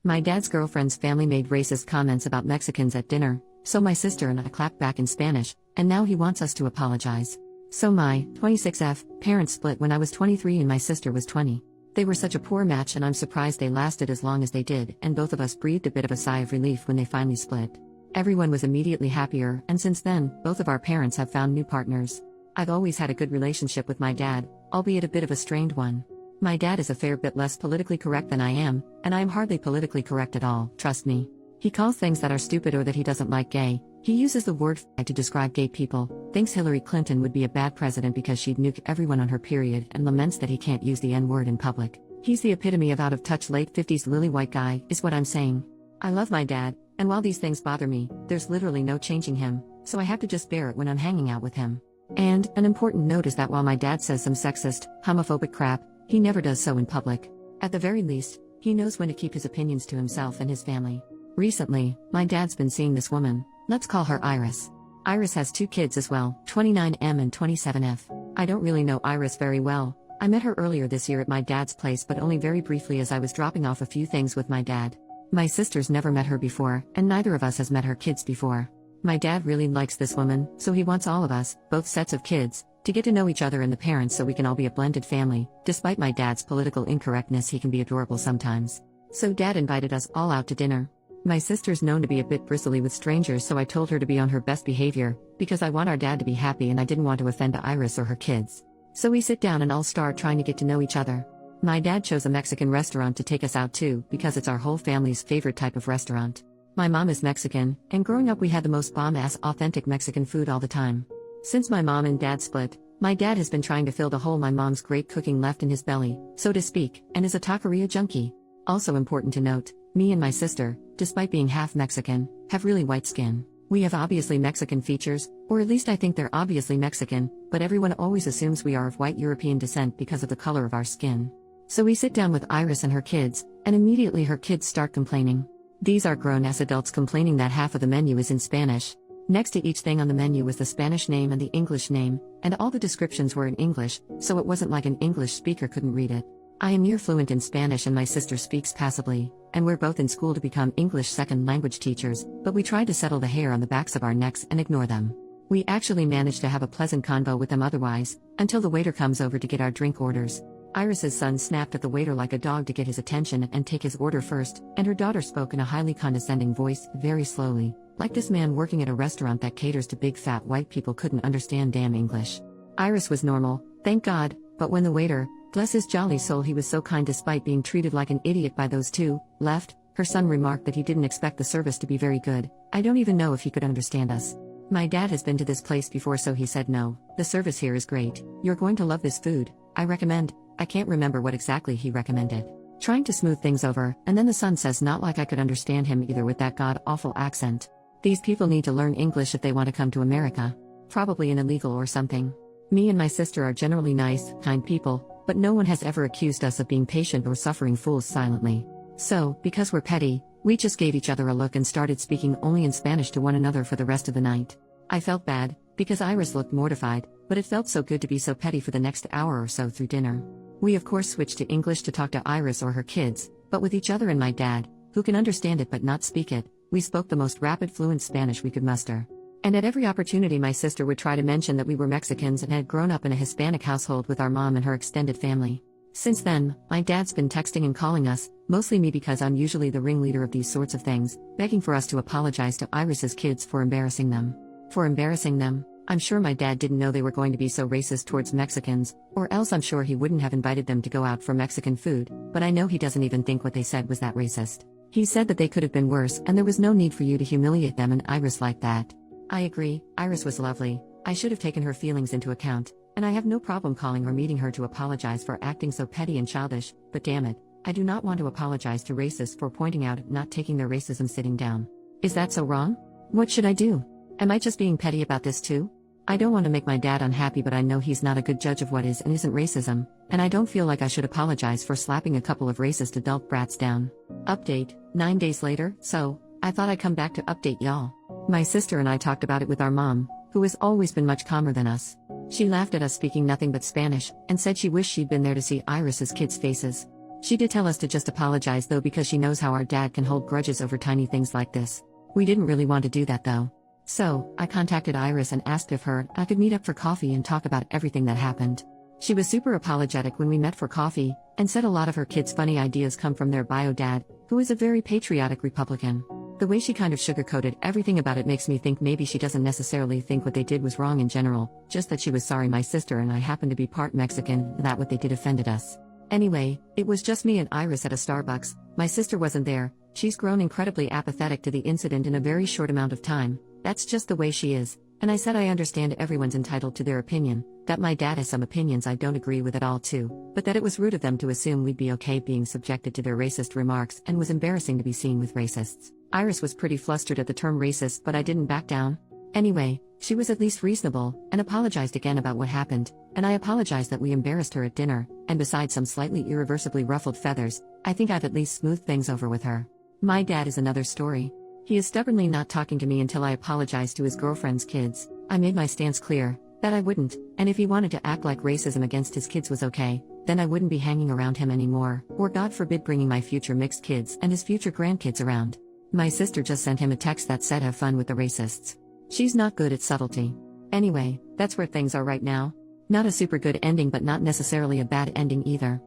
My dad's girlfriend's family made racist comments about Mexicans at dinner, so my sister and I clapped back in Spanish, and now he wants us to apologize. So my 26F parents split when I was 23 and my sister was 20. They were such a poor match and I'm surprised they lasted as long as they did, and both of us breathed a bit of a sigh of relief when they finally split. Everyone was immediately happier, and since then, both of our parents have found new partners. I've always had a good relationship with my dad, albeit a bit of a strained one. My dad is a fair bit less politically correct than I am, and I am hardly politically correct at all, trust me. He calls things that are stupid or that he doesn't like gay. He uses the word "f*** to describe gay people, thinks Hillary Clinton would be a bad president because she'd nuke everyone on her period, and laments that he can't use the N-word in public. He's the epitome of out-of-touch late 50s lily white guy, is what I'm saying. I love my dad, and while these things bother me, there's literally no changing him, so I have to just bear it when I'm hanging out with him. And, an important note is that while my dad says some sexist, homophobic crap, he never does so in public. At the very least, he knows when to keep his opinions to himself and his family. Recently, my dad's been seeing this woman, let's call her Iris. Iris has 2 kids as well, 29M and 27F. I don't really know Iris very well. I met her earlier this year at my dad's place, but only very briefly as I was dropping off a few things with my dad. My sister's never met her before, and neither of us has met her kids before. My dad really likes this woman, so he wants all of us, both sets of kids, to get to know each other and the parents so we can all be a blended family. Despite my dad's political incorrectness, he can be adorable sometimes. So dad invited us all out to dinner. My sister's known to be a bit bristly with strangers, so I told her to be on her best behavior, because I want our dad to be happy and I didn't want to offend Iris or her kids. So we sit down and all start trying to get to know each other. My dad chose a Mexican restaurant to take us out to, because it's our whole family's favorite type of restaurant. My mom is Mexican, and growing up we had the most bomb-ass authentic Mexican food all the time. Since my mom and dad split, my dad has been trying to fill the hole my mom's great cooking left in his belly, so to speak, and is a taqueria junkie. Also important to note, me and my sister, despite being half Mexican, have really white skin. We have obviously Mexican features, or at least I think they're obviously Mexican, but everyone always assumes we are of white European descent because of the color of our skin. So we sit down with Iris and her kids, and immediately her kids start complaining. These are grown-ass adults complaining that half of the menu is in Spanish. Next to each thing on the menu was the Spanish name and the English name, and all the descriptions were in English, so it wasn't like an English speaker couldn't read it. I am near fluent in Spanish and my sister speaks passably, and we're both in school to become English second language teachers, but we tried to settle the hair on the backs of our necks and ignore them. We actually managed to have a pleasant convo with them otherwise, until the waiter comes over to get our drink orders. Iris's son snapped at the waiter like a dog to get his attention and take his order first, and her daughter spoke in a highly condescending voice, very slowly, like this man working at a restaurant that caters to big fat white people couldn't understand damn English. Iris was normal, thank God, but when the waiter, bless his jolly soul, he was so kind despite being treated like an idiot by those two, left, her son remarked that he didn't expect the service to be very good. I don't even know if he could understand us. My dad has been to this place before, so he said no, the service here is great, you're going to love this food, I recommend. I can't remember what exactly he recommended. Trying to smooth things over, and then the son says not like I could understand him either with that god-awful accent. These people need to learn English if they want to come to America. Probably an illegal or something. Me and my sister are generally nice, kind people, but no one has ever accused us of being patient or suffering fools silently. So, because we're petty, we just gave each other a look and started speaking only in Spanish to one another for the rest of the night. I felt bad, because Iris looked mortified, but it felt so good to be so petty for the next hour or so through dinner. We of course switched to English to talk to Iris or her kids, but with each other and my dad, who can understand it but not speak it, we spoke the most rapid fluent Spanish we could muster. And at every opportunity my sister would try to mention that we were Mexicans and had grown up in a Hispanic household with our mom and her extended family. Since then, my dad's been texting and calling us, mostly me because I'm usually the ringleader of these sorts of things, begging for us to apologize to Iris's kids for embarrassing them. For embarrassing them? I'm sure my dad didn't know they were going to be so racist towards Mexicans, or else I'm sure he wouldn't have invited them to go out for Mexican food, but I know he doesn't even think what they said was that racist. He said that they could have been worse and there was no need for you to humiliate them and Iris like that. I agree, Iris was lovely, I should have taken her feelings into account, and I have no problem calling or meeting her to apologize for acting so petty and childish, but damn it, I do not want to apologize to racists for pointing out not taking their racism sitting down. Is that so wrong? What should I do? Am I just being petty about this too? I don't want to make my dad unhappy, but I know he's not a good judge of what is and isn't racism, and I don't feel like I should apologize for slapping a couple of racist adult brats down. Update, 9 days later, so, I thought I'd come back to update y'all. My sister and I talked about it with our mom, who has always been much calmer than us. She laughed at us speaking nothing but Spanish, and said she wished she'd been there to see Iris's kids' faces. She did tell us to just apologize though because she knows how our dad can hold grudges over tiny things like this. We didn't really want to do that though. So, I contacted Iris and asked if her and I could meet up for coffee and talk about everything that happened. She was super apologetic when we met for coffee, and said a lot of her kids' funny ideas come from their bio dad, who is a very patriotic Republican. The way she kind of sugarcoated everything about it makes me think maybe she doesn't necessarily think what they did was wrong in general, just that she was sorry my sister and I happen to be part Mexican, and that what they did offended us. Anyway, it was just me and Iris at a Starbucks. My sister wasn't there. She's grown incredibly apathetic to the incident in a very short amount of time. That's just the way she is. And I said I understand everyone's entitled to their opinion, that my dad has some opinions I don't agree with at all too, but that it was rude of them to assume we'd be okay being subjected to their racist remarks and was embarrassing to be seen with racists. Iris was pretty flustered at the term racist, but I didn't back down. Anyway, she was at least reasonable, and apologized again about what happened, and I apologized that we embarrassed her at dinner, and besides some slightly irreversibly ruffled feathers, I think I've at least smoothed things over with her. My dad is another story. He is stubbornly not talking to me until I apologized to his girlfriend's kids. I made my stance clear, that I wouldn't, and if he wanted to act like racism against his kids was okay, then I wouldn't be hanging around him anymore, or God forbid bringing my future mixed kids and his future grandkids around. My sister just sent him a text that said have fun with the racists. She's not good at subtlety. Anyway, that's where things are right now. Not a super good ending but not necessarily a bad ending either.